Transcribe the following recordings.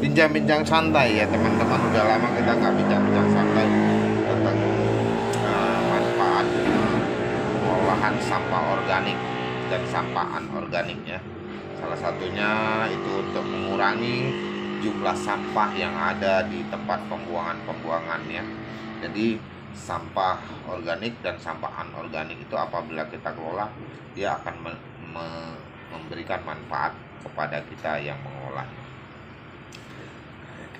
bincang-bincang santai ya teman-teman. Udah lama kita nggak bincang-bincang santai tentang manfaat pengolahan sampah organik dan sampah anorganik ya. Salah satunya itu untuk mengurangi jumlah sampah yang ada di tempat pembuangan ya. Jadi sampah organik dan sampah anorganik itu apabila kita kelola, dia akan memberikan manfaat kepada kita yang mengolah.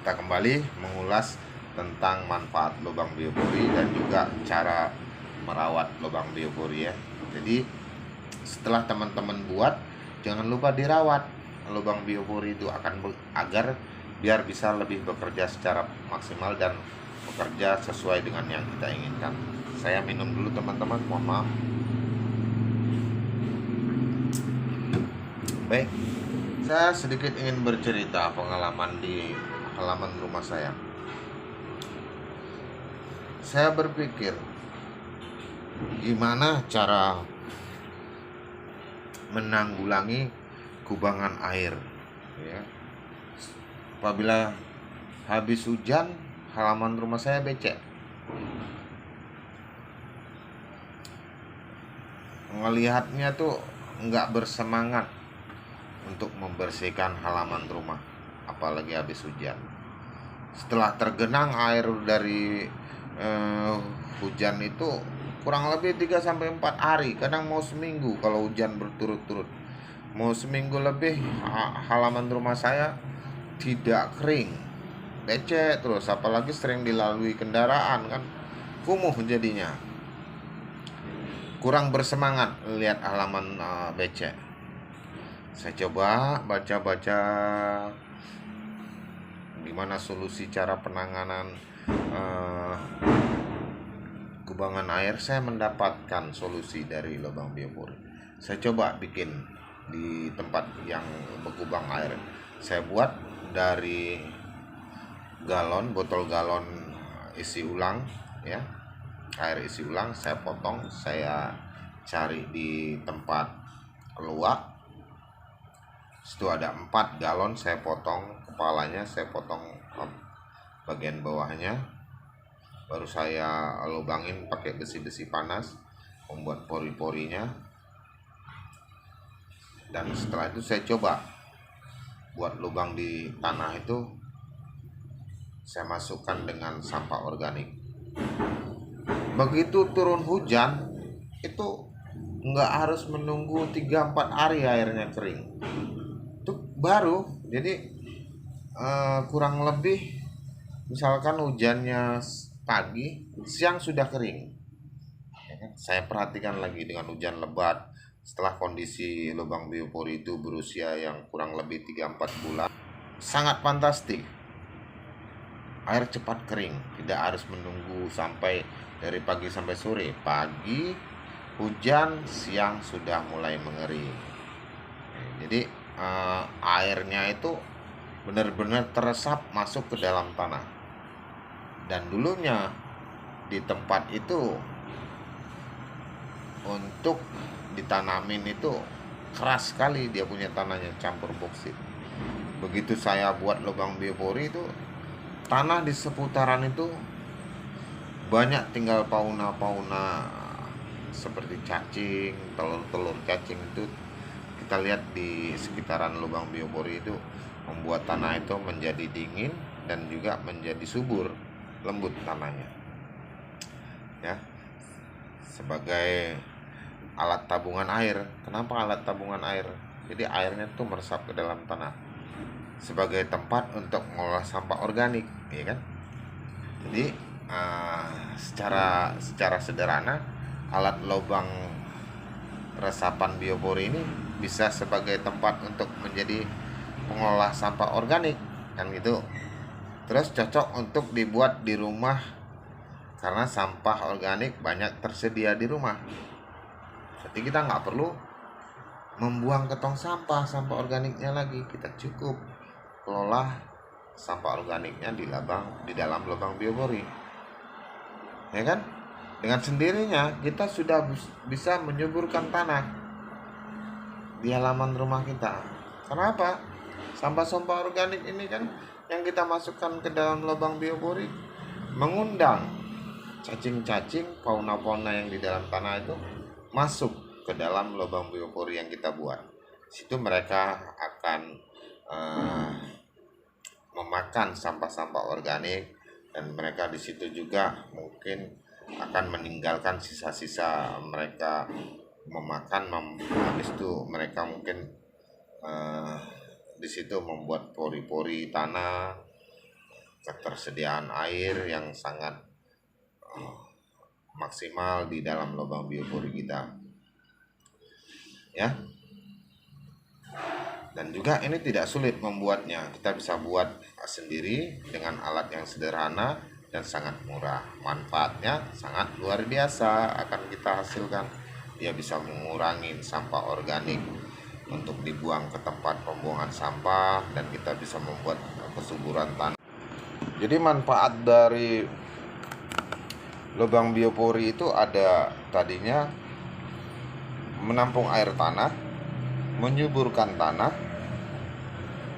Kita kembali mengulas tentang manfaat lubang biopori dan juga cara merawat lubang biopori ya. Jadi setelah teman-teman buat, jangan lupa dirawat lubang biopori itu agar biar bisa lebih bekerja secara maksimal dan bekerja sesuai dengan yang kita inginkan. Saya minum dulu teman-teman, mohon maaf. Baik, saya sedikit ingin bercerita pengalaman di halaman rumah saya. Saya berpikir gimana cara menanggulangi kubangan air ya. Apabila habis hujan, halaman rumah saya becek. Ngelihatnya tuh nggak bersemangat untuk membersihkan halaman rumah, apalagi habis hujan. Setelah tergenang air dari hujan itu kurang lebih 3-4 hari, kadang mau seminggu kalau hujan berturut-turut. Mau seminggu lebih halaman rumah saya tidak kering, becek terus, apalagi sering dilalui kendaraan kan, kumuh jadinya. Kurang bersemangat lihat halaman becek. Saya coba baca-baca gimana solusi cara penanganan kubangan air. Saya mendapatkan solusi dari lubang biopori. Saya coba bikin di tempat yang berkubang air. Saya buat dari botol galon isi ulang ya, air isi ulang. Saya potong, saya cari di tempat luak. Itu ada 4 galon, saya potong kepalanya, saya potong bagian bawahnya, baru saya lubangin pakai besi-besi panas, membuat pori-porinya. Dan setelah itu saya coba buat lubang di tanah itu, saya masukkan dengan sampah organik. Begitu turun hujan itu nggak harus menunggu 3-4 hari airnya kering, itu baru. Jadi kurang lebih misalkan hujannya pagi, siang sudah kering ya kan? Saya perhatikan lagi dengan hujan lebat, setelah kondisi lubang biopori itu berusia yang kurang lebih 3-4 bulan, sangat fantastik. Air cepat kering, tidak harus menunggu sampai dari pagi sampai sore. Pagi hujan, siang sudah mulai mengering. Jadi airnya itu benar-benar teresap masuk ke dalam tanah. Dan dulunya di tempat itu untuk ditanamin itu keras sekali, dia punya tanahnya campur boksit. Begitu saya buat lubang biopori itu, tanah di seputaran itu banyak tinggal fauna-fauna seperti cacing, telur-telur cacing itu kita lihat di sekitaran lubang biopori itu, membuat tanah itu menjadi dingin dan juga menjadi subur, lembut tanahnya ya. Sebagai alat tabungan air. Kenapa alat tabungan air? Jadi airnya tuh meresap ke dalam tanah sebagai tempat untuk mengolah sampah organik ya kan. Jadi secara sederhana, alat lubang resapan biopori ini bisa sebagai tempat untuk menjadi pengolah sampah organik kan gitu. Terus cocok untuk dibuat di rumah karena sampah organik banyak tersedia di rumah. Jadi kita nggak perlu membuang ke tong sampah organiknya lagi, kita cukup kelola sampah organiknya di dalam lubang biopori ya kan. Dengan sendirinya kita sudah bisa menyuburkan tanah di halaman rumah kita. Kenapa? Sampah organik ini kan yang kita masukkan ke dalam lubang biopori mengundang cacing-cacing, fauna-fauna yang di dalam tanah itu masuk ke dalam lubang biopori yang kita buat. Situ mereka akan memakan sampah-sampah organik, dan mereka di situ juga mungkin akan meninggalkan sisa-sisa mereka memakan. Habis itu mereka mungkin di situ membuat pori-pori tanah, ketersediaan air yang sangat maksimal di dalam lubang biopori kita, ya. Dan juga ini tidak sulit membuatnya, kita bisa buat sendiri dengan alat yang sederhana dan sangat murah. Manfaatnya sangat luar biasa akan kita hasilkan. Dia bisa mengurangi sampah organik untuk dibuang ke tempat pembuangan sampah, dan kita bisa membuat kesuburan tanah. Jadi manfaat dari lubang biopori itu ada tadinya menampung air tanah, menyuburkan tanah,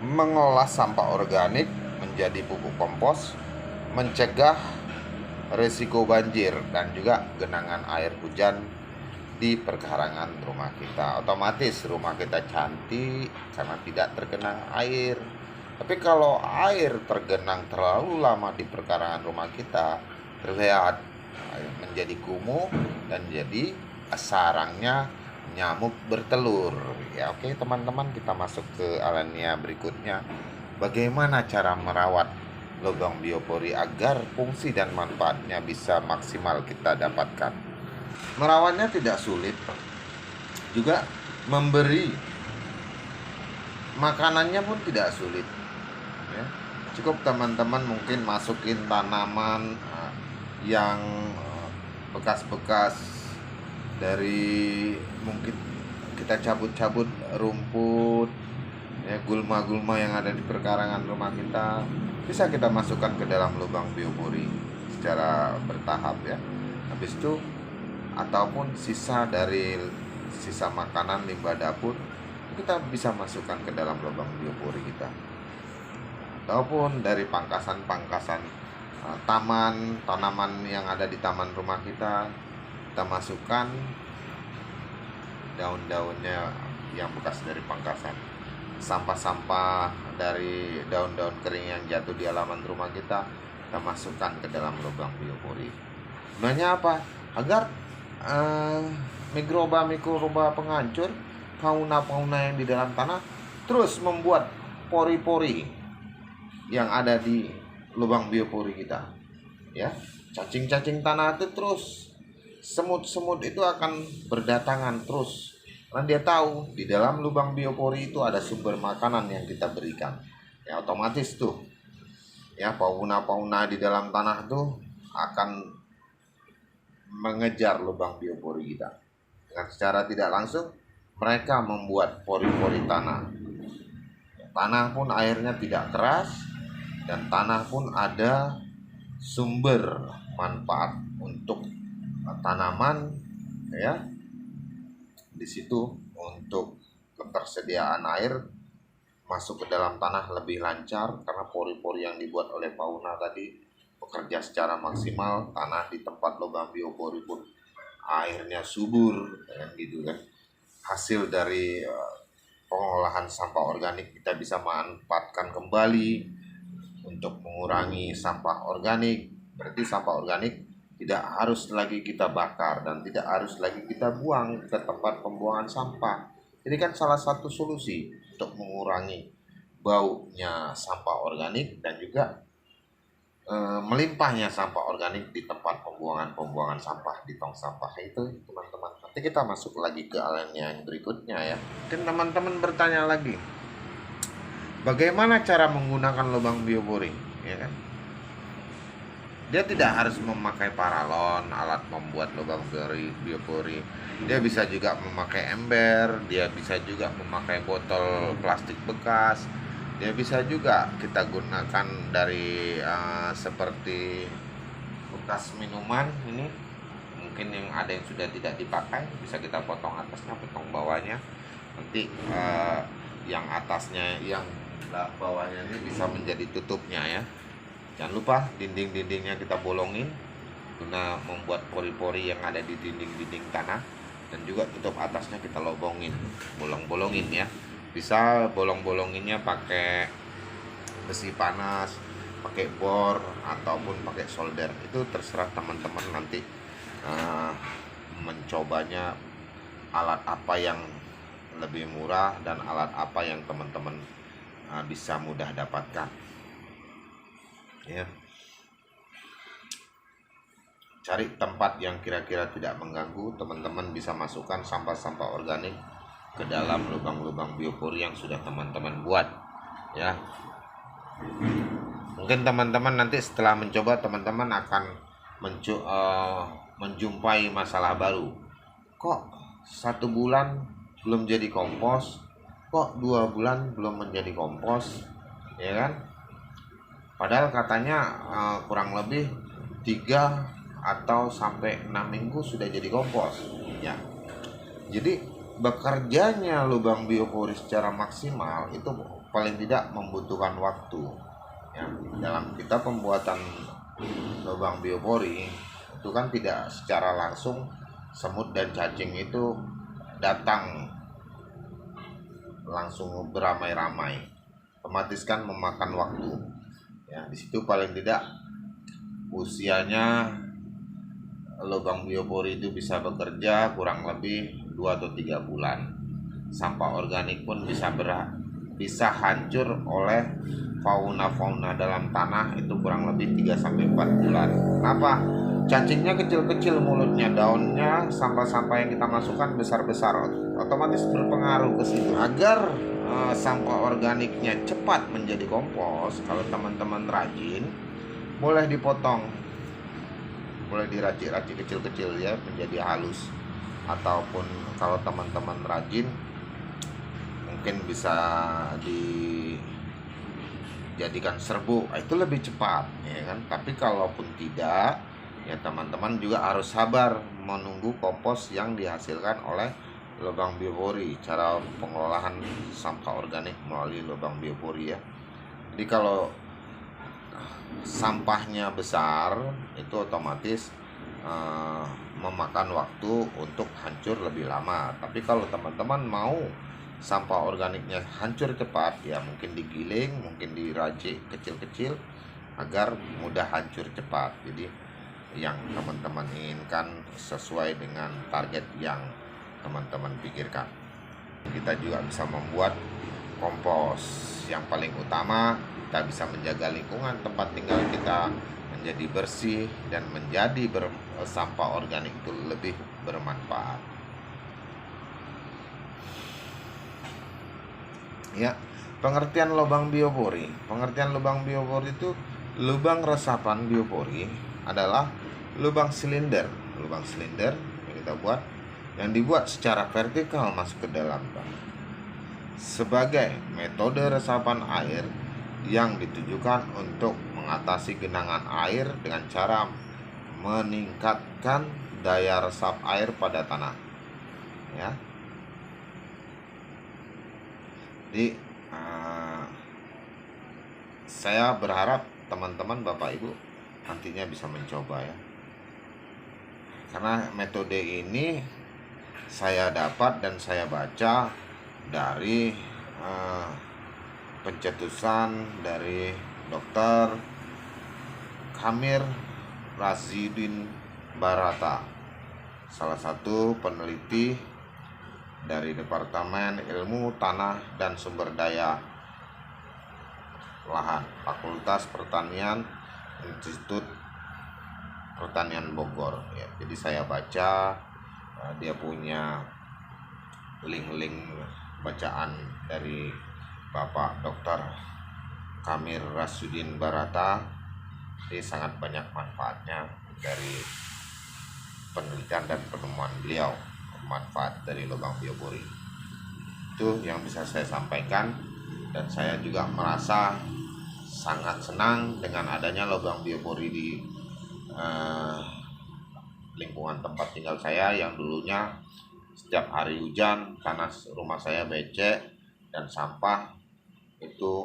mengolah sampah organik menjadi pupuk kompos, mencegah risiko banjir dan juga genangan air hujan di perkarangan rumah kita. Otomatis rumah kita cantik karena tidak tergenang air. Tapi kalau air tergenang terlalu lama di perkarangan rumah kita, terlihat menjadi kumuh dan jadi sarangnya nyamuk bertelur. Ya, oke teman-teman, kita masuk ke alinea berikutnya. Bagaimana cara merawat lubang biopori agar fungsi dan manfaatnya bisa maksimal kita dapatkan? Merawatnya tidak sulit, juga memberi makanannya pun tidak sulit, ya. Cukup teman-teman mungkin masukin tanaman yang bekas-bekas dari mungkin kita cabut-cabut rumput, ya, gulma-gulma yang ada di perkarangan rumah kita, bisa kita masukkan ke dalam lubang biopori secara bertahap, ya. Habis itu ataupun sisa dari sisa makanan limbah dapur kita bisa masukkan ke dalam lubang biopori kita, ataupun dari pangkasan-pangkasan tanaman yang ada di taman rumah kita masukkan daun-daunnya yang bekas dari pangkasan, sampah-sampah dari daun-daun kering yang jatuh di halaman rumah kita masukkan ke dalam lubang biopori. Sebenarnya apa? Agar mikroba penghancur, fauna-fauna yang di dalam tanah terus membuat pori-pori yang ada di lubang biopori kita, ya. Cacing-cacing tanah itu terus, semut-semut itu akan berdatangan terus, karena dia tahu di dalam lubang biopori itu ada sumber makanan yang kita berikan, ya. Otomatis tuh, ya, fauna-fauna di dalam tanah tuh akan mengejar lubang biopori kita. Dengan secara tidak langsung mereka membuat pori-pori tanah. Tanah pun airnya tidak keras, dan tanah pun ada sumber manfaat untuk tanaman, ya. Di situ untuk ketersediaan air masuk ke dalam tanah lebih lancar karena pori-pori yang dibuat oleh fauna tadi bekerja secara maksimal. Tanah di tempat lubang biopori pun airnya subur, kan gitu kan. Hasil dari pengolahan sampah organik kita bisa manfaatkan kembali untuk mengurangi sampah organik. Berarti sampah organik tidak harus lagi kita bakar dan tidak harus lagi kita buang ke tempat pembuangan sampah. Jadi kan salah satu solusi untuk mengurangi baunya sampah organik dan juga melimpahnya sampah organik di tempat pembuangan sampah, di tong sampah itu, teman-teman. Nanti kita masuk lagi ke alinea yang berikutnya, ya. Dan teman-teman bertanya lagi, bagaimana cara menggunakan lubang biopori, ya kan? Dia tidak harus memakai paralon, alat membuat lubang biopori. Dia bisa juga memakai ember, dia bisa juga memakai botol plastik bekas. Dia bisa juga kita gunakan dari seperti bekas minuman ini, mungkin yang ada yang sudah tidak dipakai, bisa kita potong atasnya, potong bawahnya. Nanti yang atasnya yang bawahnya ini bisa menjadi tutupnya ya. Jangan lupa dinding-dindingnya kita bolongin guna membuat pori-pori yang ada di dinding-dinding tanah, dan juga tutup atasnya kita lobongin, bolong-bolongin ya. Bisa bolong-bolonginnya pakai besi panas, pakai bor, ataupun pakai solder. Itu terserah teman-teman nanti mencobanya alat apa yang lebih murah dan alat apa yang teman-teman bisa mudah dapatkan ya. Cari tempat yang kira-kira tidak mengganggu. Teman-teman bisa masukkan sampah-sampah organik ke dalam lubang-lubang biopori yang sudah teman-teman buat ya. Mungkin teman-teman nanti setelah mencoba, teman-teman akan menjumpai masalah baru. Kok 1 bulan belum jadi kompos, kok 2 bulan belum menjadi kompos, ya kan? Padahal katanya kurang lebih 3 atau sampai 6 minggu sudah jadi kompos ya. Jadi bekerjanya lubang biopori secara maksimal itu paling tidak membutuhkan waktu ya. Dalam kita pembuatan lubang biopori itu kan tidak secara langsung semut dan cacing itu datang langsung beramai-ramai, otomatis kan memakan waktu ya. Di situ paling tidak usianya lubang biopori itu bisa bekerja kurang lebih 2 atau 3 bulan. Sampah organik pun bisa hancur oleh fauna-fauna dalam tanah itu kurang lebih 3 sampai 4 bulan. Kenapa? Cacingnya kecil-kecil mulutnya, daunnya, sampah-sampah yang kita masukkan besar-besar, otomatis berpengaruh ke situ. Agar sampah organiknya cepat menjadi kompos, kalau teman-teman rajin, boleh dipotong, boleh diracik-racik kecil-kecil ya menjadi halus. Ataupun kalau teman-teman rajin, mungkin bisa dijadikan serbuk, itu lebih cepat ya kan. Tapi kalaupun tidak, ya teman-teman juga harus sabar menunggu kompos yang dihasilkan oleh lubang biopori. Cara pengelolaan sampah organik melalui lubang biopori ya. Jadi kalau sampahnya besar itu otomatis memakan waktu untuk hancur lebih lama. Tapi kalau teman-teman mau sampah organiknya hancur cepat, ya mungkin digiling, mungkin diracik kecil-kecil agar mudah hancur cepat. Jadi yang teman-teman inginkan sesuai dengan target yang teman-teman pikirkan. Kita juga bisa membuat kompos. Yang paling utama, kita bisa menjaga lingkungan tempat tinggal kita menjadi bersih dan menjadi sampah organik itu lebih bermanfaat. Ya, pengertian lubang biopori. Pengertian lubang biopori itu lubang resapan biopori adalah lubang silinder yang kita buat, yang dibuat secara vertikal masuk ke dalam tanah sebagai metode resapan air yang ditujukan untuk mengatasi genangan air dengan cara meningkatkan daya resap air pada tanah ya. Jadi saya berharap teman-teman Bapak Ibu nantinya bisa mencoba ya, karena metode ini saya dapat dan saya baca dari pencetusan dari Dr. Kamir Razidin Barata, salah satu peneliti dari Departemen Ilmu Tanah dan Sumber Daya Lahan, Fakultas Pertanian, Institut Pertanian Bogor ya. Jadi saya baca dia punya link-link bacaan dari Bapak Dr. Kamir Razidin Barata. Jadi sangat banyak manfaatnya dari penelitian dan penemuan beliau, manfaat dari lubang biopori. Itu yang bisa saya sampaikan, dan saya juga merasa sangat senang dengan adanya lubang biopori di lingkungan tempat tinggal saya yang dulunya setiap hari hujan tanah rumah saya becek dan sampah itu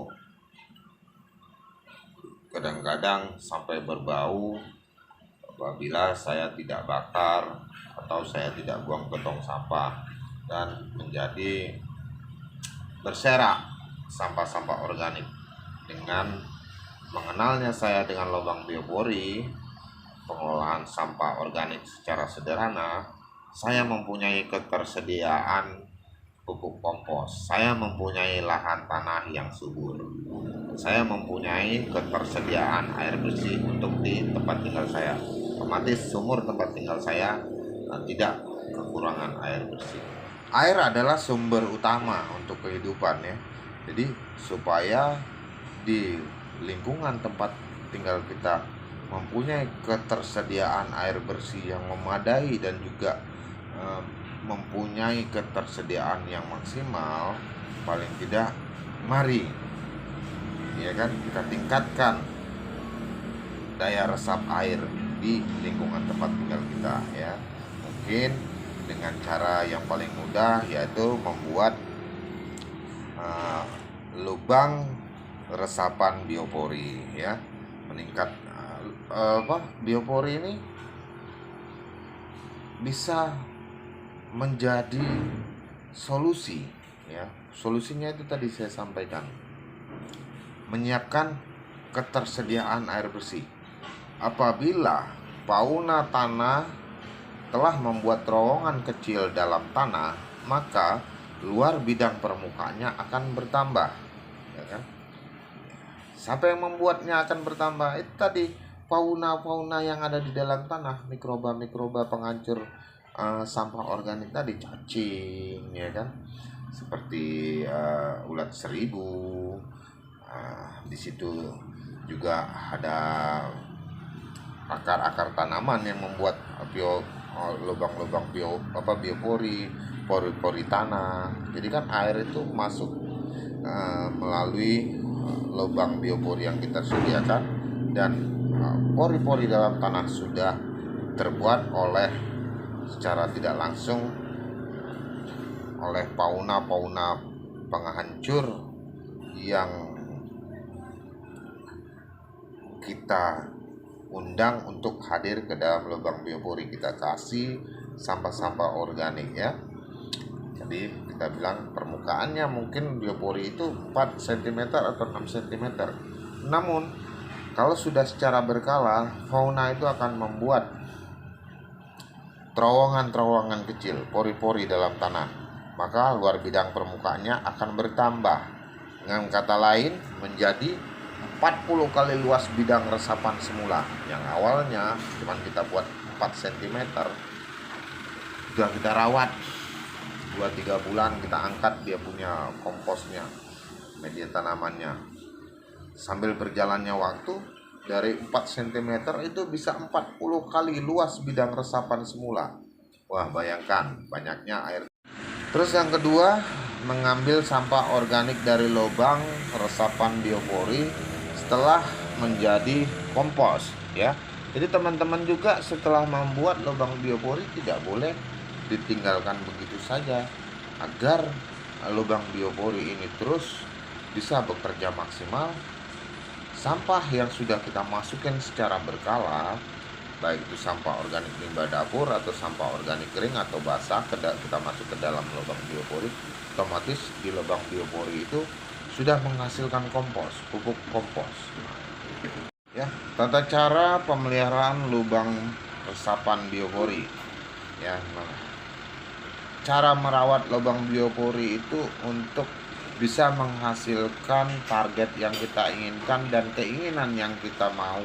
kadang-kadang sampai berbau apabila saya tidak bakar atau saya tidak buang ke tong sampah, dan menjadi berserak sampah-sampah organik. Dengan mengenalnya saya dengan lubang biopori, pengelolaan sampah organik secara sederhana, saya mempunyai ketersediaan pupuk kompos, saya mempunyai lahan tanah yang subur, saya mempunyai ketersediaan air bersih untuk di tempat tinggal saya. Otomatis sumur tempat tinggal saya tidak kekurangan air bersih. Air adalah sumber utama untuk kehidupan ya. Jadi supaya di lingkungan tempat tinggal kita mempunyai ketersediaan air bersih yang memadai dan juga mempunyai ketersediaan yang maksimal, paling tidak mari ya kan kita tingkatkan daya resap air di lingkungan tempat tinggal kita ya. Mungkin dengan cara yang paling mudah, yaitu membuat lubang resapan biopori ya. Meningkat biopori ini bisa menjadi solusi ya. Solusinya itu tadi saya sampaikan, menyiapkan ketersediaan air bersih. Apabila fauna tanah telah membuat terowongan kecil dalam tanah, maka luar bidang permukaannya akan bertambah ya kan? Siapa yang membuatnya akan bertambah? Itu tadi, fauna-fauna yang ada di dalam tanah, mikroba-mikroba penghancur sampah organik tadi, cacing ya kan, seperti ulat seribu. Di situ juga ada akar-akar tanaman yang membuat lubang-lubang biopori, pori-pori tanah. Jadi kan air itu masuk melalui lubang biopori yang kita sediakan, dan pori-pori dalam tanah sudah terbuat secara tidak langsung oleh fauna-fauna penghancur yang kita undang untuk hadir ke dalam lubang biopori. Kita kasih sampah-sampah organik ya. Jadi kita bilang permukaannya mungkin biopori itu 4 cm atau 6 cm. Namun kalau sudah secara berkala, fauna itu akan membuat terowongan-terowongan kecil, pori-pori dalam tanah, maka luar bidang permukaannya akan bertambah. Dengan kata lain, menjadi 40 kali luas bidang resapan semula. Yang awalnya cuma kita buat 4 cm, sudah kita rawat 2-3 bulan, kita angkat dia punya komposnya, media tanamannya. Sambil berjalannya waktu, dari 4 cm itu bisa 40 kali luas bidang resapan semula. Wah, bayangkan banyaknya air. Terus yang kedua, mengambil sampah organik dari lubang resapan biopori setelah menjadi kompos ya. Jadi teman-teman juga setelah membuat lubang biopori tidak boleh ditinggalkan begitu saja, agar lubang biopori ini terus bisa bekerja maksimal. Sampah yang sudah kita masukkan secara berkala, baik itu sampah organik limbah dapur atau sampah organik kering atau basah, kita masuk ke dalam lubang biopori, otomatis di lubang biopori itu sudah menghasilkan kompos, pupuk kompos. Ya, tata cara pemeliharaan lubang resapan biopori. Ya, cara merawat lubang biopori itu untuk bisa menghasilkan target yang kita inginkan dan keinginan yang kita mau.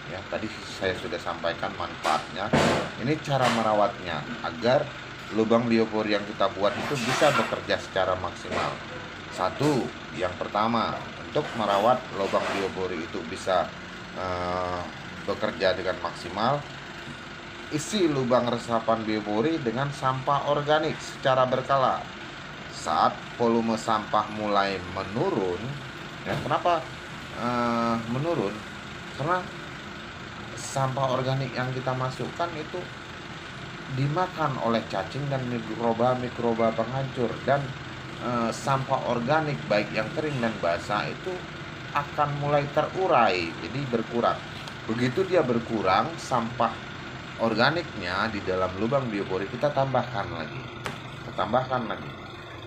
Ya, tadi saya sudah sampaikan manfaatnya. Ini cara merawatnya agar lubang biopori yang kita buat itu bisa bekerja secara maksimal. Satu, yang pertama, untuk merawat lubang biopori itu bisa bekerja dengan maksimal, isi lubang resapan biopori dengan sampah organik secara berkala. Saat volume sampah mulai menurun, ya, kenapa menurun? Karena sampah organik yang kita masukkan itu dimakan oleh cacing dan mikroba penghancur, dan sampah organik baik yang kering dan basah itu akan mulai terurai, jadi berkurang. Begitu dia berkurang, sampah organiknya di dalam lubang biopori kita tambahkan lagi.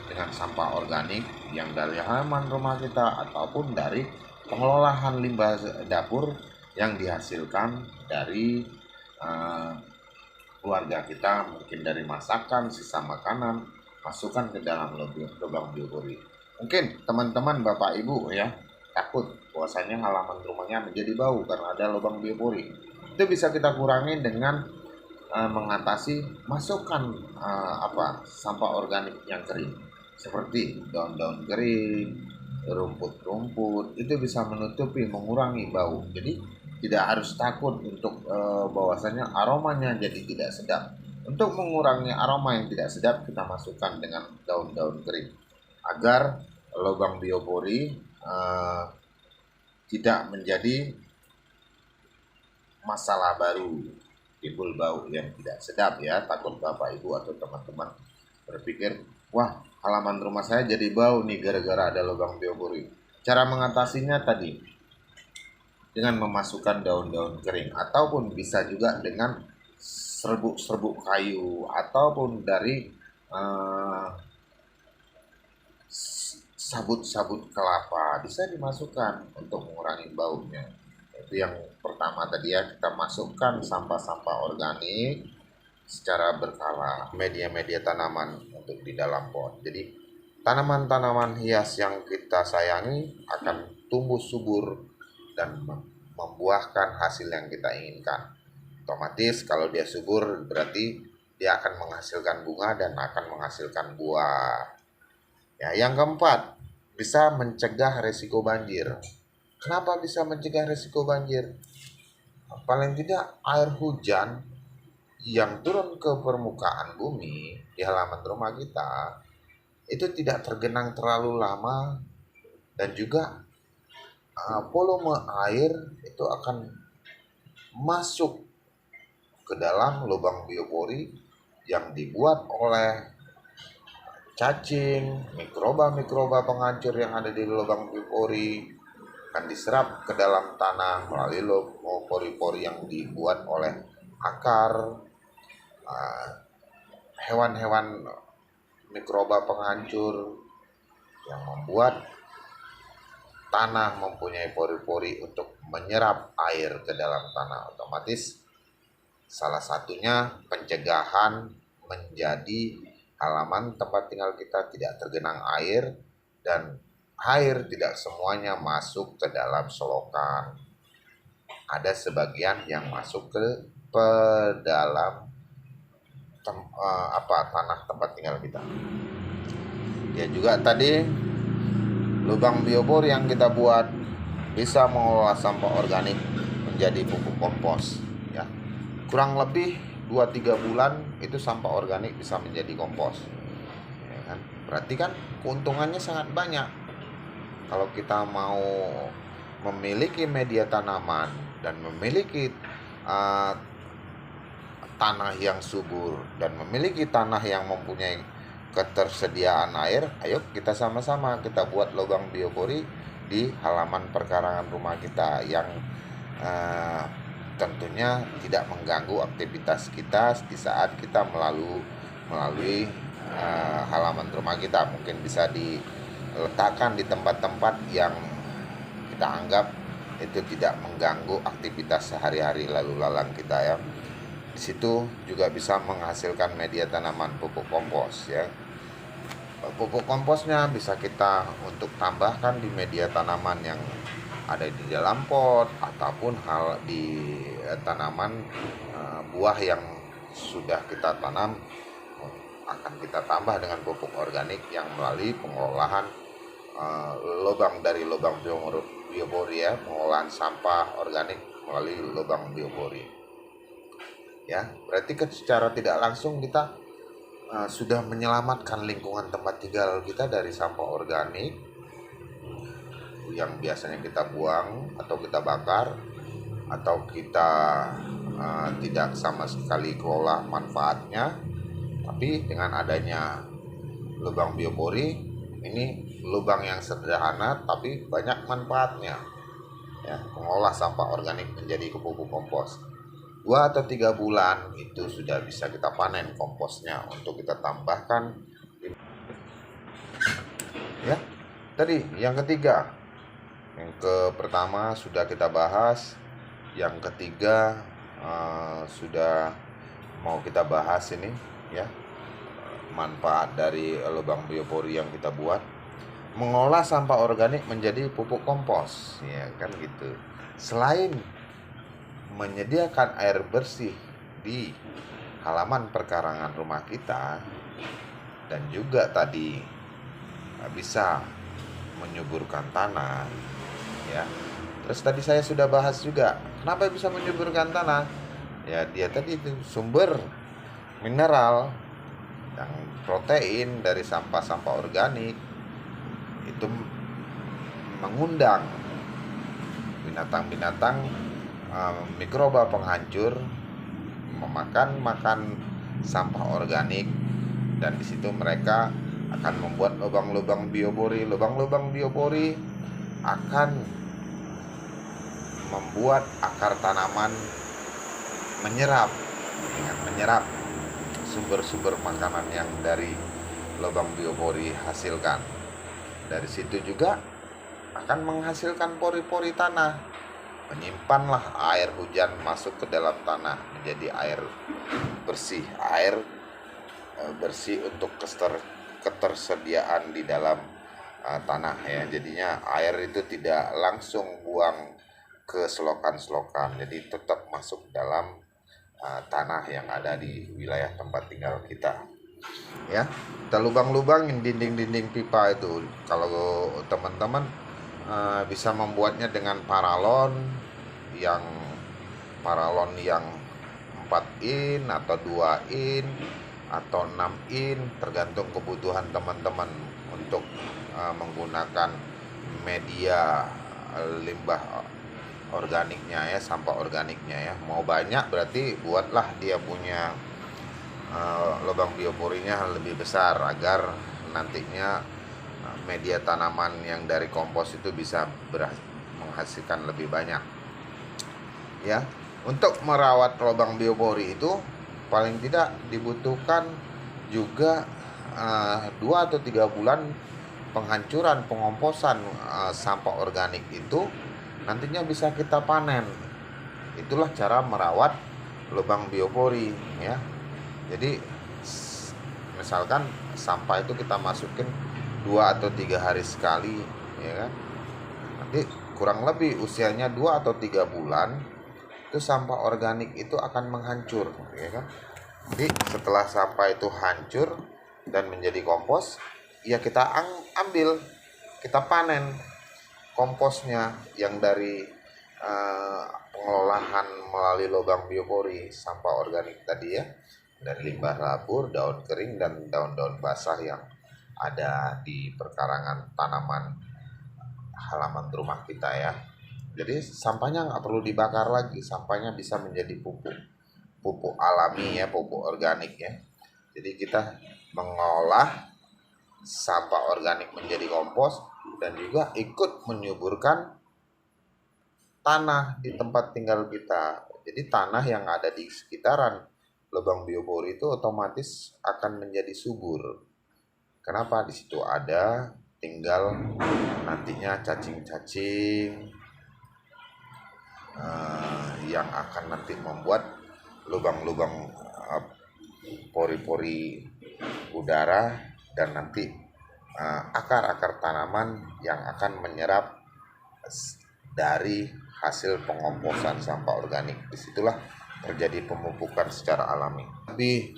Dengan sampah organik yang dari halaman rumah kita ataupun dari pengolahan limbah dapur yang dihasilkan dari keluarga kita, mungkin dari masakan, sisa makanan, masukkan ke dalam lubang biopori. Mungkin teman-teman Bapak Ibu ya takut bahwasanya halaman rumahnya menjadi bau karena ada lubang biopori. Itu bisa kita kurangi dengan mengatasi masukkan sampah organik yang kering seperti daun-daun kering, rumput-rumput, itu bisa menutupi, mengurangi bau. Jadi tidak harus takut untuk bahwasanya aromanya jadi tidak sedap. Untuk mengurangi aroma yang tidak sedap, kita masukkan dengan daun-daun kering agar lubang biopori tidak menjadi masalah baru, timbul bau yang tidak sedap ya. Takut Bapak Ibu atau teman-teman berpikir, wah halaman rumah saya jadi bau nih gara-gara ada lubang biopori. Cara mengatasinya tadi dengan memasukkan daun-daun kering, ataupun bisa juga dengan serbuk-serbuk kayu, ataupun dari sabut-sabut kelapa bisa dimasukkan untuk mengurangi baunya. Itu yang pertama tadi ya, kita masukkan sampah-sampah organik secara berkala, media-media tanaman untuk di dalam pot. Jadi tanaman-tanaman hias yang kita sayangi akan tumbuh subur dan membuahkan hasil yang kita inginkan. Otomatis kalau dia subur berarti dia akan menghasilkan bunga dan akan menghasilkan buah. Ya, yang keempat, bisa mencegah resiko banjir. Kenapa bisa mencegah resiko banjir? Paling tidak air hujan yang turun ke permukaan bumi di halaman rumah kita itu tidak tergenang terlalu lama, dan juga volume air itu akan masuk ke dalam lubang biopori yang dibuat oleh cacing, mikroba-mikroba penghancur yang ada di lubang biopori, akan diserap ke dalam tanah melalui pori-pori yang dibuat oleh akar, hewan-hewan mikroba penghancur yang membuat tanah mempunyai pori-pori untuk menyerap air ke dalam tanah. Otomatis salah satunya pencegahan menjadi halaman tempat tinggal kita tidak tergenang air, dan air tidak semuanya masuk ke dalam selokan. Ada sebagian yang masuk ke dalam tanah tempat tinggal kita. Ya juga tadi lubang biopori yang kita buat bisa mengolah sampah organik menjadi pupuk kompos ya. Kurang lebih 2-3 bulan itu sampah organik bisa menjadi kompos ya kan? Berarti kan keuntungannya sangat banyak. Kalau kita mau memiliki media tanaman dan memiliki tanah yang subur dan memiliki tanah yang mempunyai ketersediaan air, ayo kita sama-sama kita buat lubang biopori di halaman perkarangan rumah kita yang tentunya tidak mengganggu aktivitas kita di saat kita melalui halaman rumah kita. Mungkin bisa diletakkan di tempat-tempat yang kita anggap itu tidak mengganggu aktivitas sehari-hari lalu lalang kita ya. Di situ juga bisa menghasilkan media tanaman pupuk kompos ya. Pupuk komposnya bisa kita untuk tambahkan di media tanaman yang ada di dalam pot, ataupun hal di tanaman buah yang sudah kita tanam akan kita tambah dengan pupuk organik yang melalui pengolahan lubang biopori ya, pengolahan sampah organik melalui lubang biopori ya. Berarti kan secara tidak langsung kita sudah menyelamatkan lingkungan tempat tinggal kita dari sampah organik yang biasanya kita buang atau kita bakar, atau kita tidak sama sekali kelola manfaatnya. Tapi dengan adanya lubang biopori Ini lubang yang sederhana tapi banyak manfaatnya. Ya, mengolah sampah organik menjadi pupuk kompos. 2 atau 3 bulan itu sudah bisa kita panen komposnya untuk kita tambahkan. Ya, tadi yang ketiga, yang pertama sudah kita bahas, yang ketiga sudah mau kita bahas ini ya, manfaat dari lubang biopori yang kita buat, mengolah sampah organik menjadi pupuk kompos, ya kan gitu. Selain menyediakan air bersih di halaman perkarangan rumah kita, dan juga tadi bisa menyuburkan tanah, ya. Terus tadi saya sudah bahas juga, kenapa bisa menyuburkan tanah? Ya, dia tadi itu sumber mineral yang protein dari sampah-sampah organik itu mengundang binatang-binatang mikroba penghancur makan sampah organik, dan di situ mereka akan membuat lubang-lubang biopori. Lubang-lubang biopori akan membuat akar tanaman menyerap sumber-sumber makanan yang dari lubang biopori hasilkan. Dari situ juga akan menghasilkan pori-pori tanah, menyimpanlah air hujan masuk ke dalam tanah menjadi air bersih untuk ketersediaan di dalam tanah ya. Jadinya air itu tidak langsung buang ke selokan-selokan, jadi tetap masuk dalam tanah yang ada di wilayah tempat tinggal kita ya. Kita lubang-lubangin dinding-dinding pipa itu. Kalau teman-teman bisa membuatnya dengan yang paralon yang 4 in atau 2 in atau 6 in, tergantung kebutuhan teman-teman untuk menggunakan media limbah organiknya ya, sampah organiknya ya. Mau banyak berarti buatlah dia punya lubang bioporinya lebih besar, agar nantinya media tanaman yang dari kompos itu bisa menghasilkan lebih banyak ya. Untuk merawat lubang biopori itu paling tidak dibutuhkan juga 2 atau 3 bulan penghancuran, pengomposan sampah organik itu nantinya bisa kita panen. Itulah cara merawat lubang biopori ya. Jadi misalkan sampah itu kita masukin 2 atau 3 hari sekali ya kan, nanti kurang lebih usianya 2 atau 3 bulan itu sampah organik itu akan menghancur ya kan. Jadi setelah sampah itu hancur dan menjadi kompos, ya kita ambil, kita panen komposnya yang dari pengolahan melalui lubang biopori sampah organik tadi ya, dari limbah labur, daun kering, dan daun-daun basah yang ada di perkarangan tanaman halaman rumah kita ya. Jadi sampahnya nggak perlu dibakar lagi, sampahnya bisa menjadi pupuk alami ya, pupuk organik ya. Jadi kita mengolah sampah organik menjadi kompos dan juga ikut menyuburkan tanah di tempat tinggal kita. Jadi tanah yang ada di sekitaran lubang biopori itu otomatis akan menjadi subur. Kenapa? Di situ ada tinggal nantinya cacing-cacing yang akan nanti membuat lubang-lubang pori-pori udara, dan nanti akar-akar tanaman yang akan menyerap dari hasil pengomposan sampah organik. Disitulah terjadi pemupukan secara alami. Lebih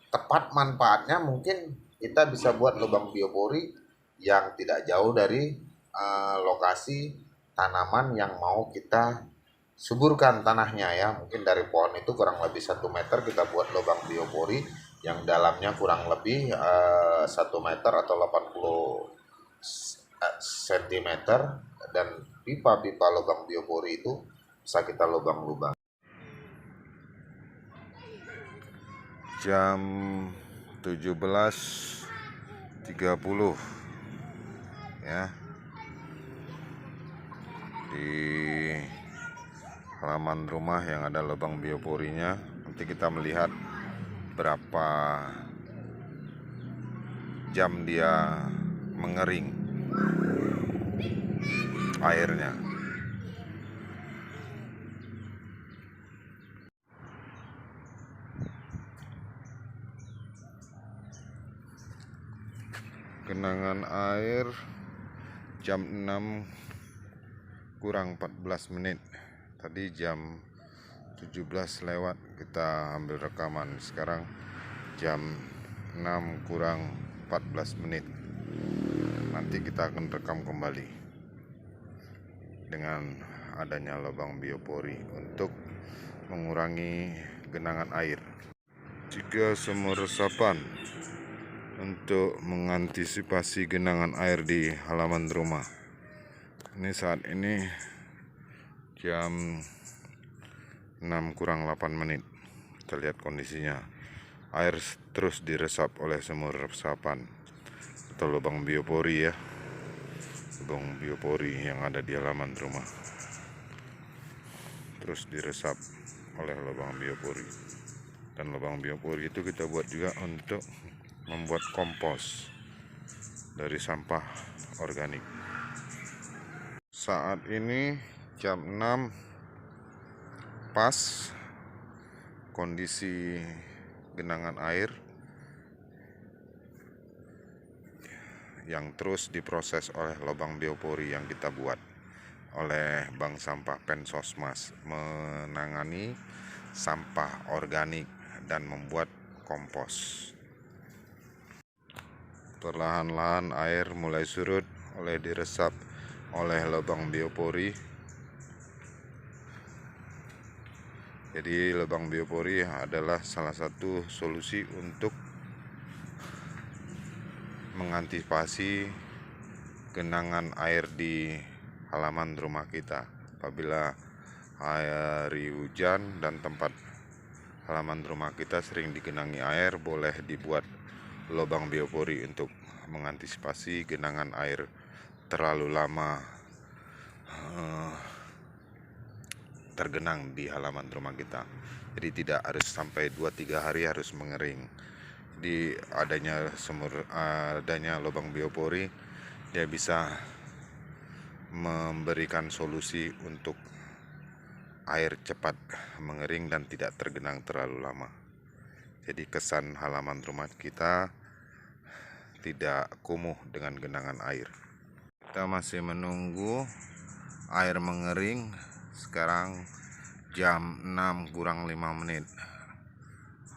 tepat manfaatnya mungkin kita bisa buat lubang biopori yang tidak jauh dari lokasi tanaman yang mau kita suburkan tanahnya ya. Mungkin dari pohon itu kurang lebih 1 meter kita buat lubang biopori yang dalamnya kurang lebih 1 meter atau 80 cm, dan pipa-pipa lubang biopori itu bisa kita lubang-lubang. Jam 17 30 ya, di halaman rumah yang ada lubang bioporinya. Nanti kita melihat berapa jam dia mengering airnya. Genangan air jam 6 kurang 14 menit. Tadi jam 17 lewat kita ambil rekaman. Sekarang jam 6 kurang 14 menit. Nanti kita akan rekam kembali dengan adanya lubang biopori untuk mengurangi genangan air. Jika sumur resapan untuk mengantisipasi genangan air di halaman rumah. Ini saat ini jam 6 kurang 8 menit. Kita lihat kondisinya. Air terus diresap oleh sumur resapan atau lubang biopori ya. Lubang biopori yang ada di halaman rumah. Terus diresap oleh lubang biopori. Dan lubang biopori itu kita buat juga untuk membuat kompos dari sampah organik. Saat ini jam 6 pas kondisi genangan air yang terus diproses oleh lubang biopori yang kita buat oleh Bank Sampah Pensosmas, menangani sampah organik dan membuat kompos. Perlahan-lahan air mulai surut oleh diresap oleh lubang biopori. Jadi lubang biopori adalah salah satu solusi untuk mengantisipasi genangan air di halaman rumah kita. Apabila hari hujan dan tempat halaman rumah kita sering digenangi air, boleh dibuat lubang biopori untuk mengantisipasi genangan air terlalu lama tergenang di halaman rumah kita. Jadi tidak harus sampai 2-3 hari harus mengering. Di adanya lubang biopori, dia bisa memberikan solusi untuk air cepat mengering dan tidak tergenang terlalu lama. Jadi kesan halaman rumah kita tidak kumuh dengan genangan air. Kita masih menunggu air mengering. Sekarang jam 6 kurang 5 menit.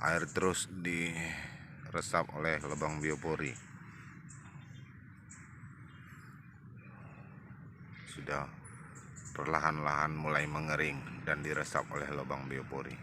Air terus diresap oleh lubang biopori. Sudah perlahan-lahan mulai mengering dan diresap oleh lubang biopori.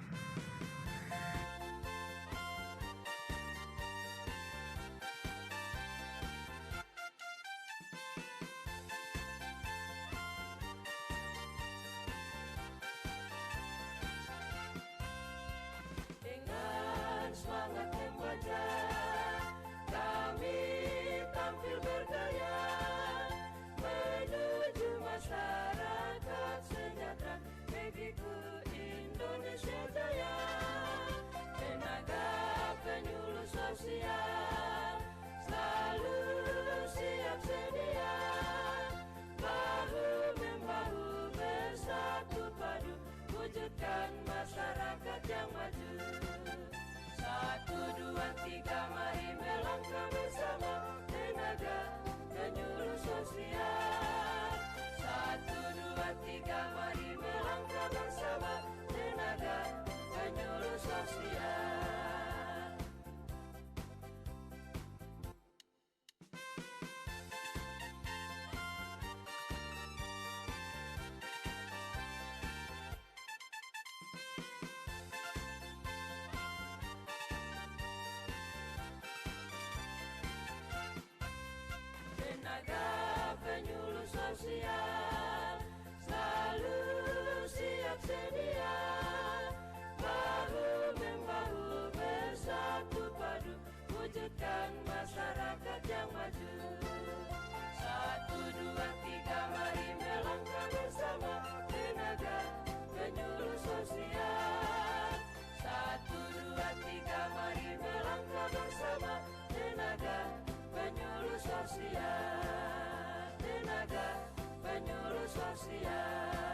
Selalu siap sedia, bahu-membahu bersatu padu, wujudkan masyarakat yang maju. 1, 2, 3, mari melangkah bersama, tenaga penyuluh sosial. 1, 2, 3, mari melangkah bersama, tenaga penyuluh sosial. Tenaga penyuluh sosial selalu siap sedia, bahu-membahu bersatu padu, wujudkan masyarakat yang sosial, tenaga penyuluh sosial.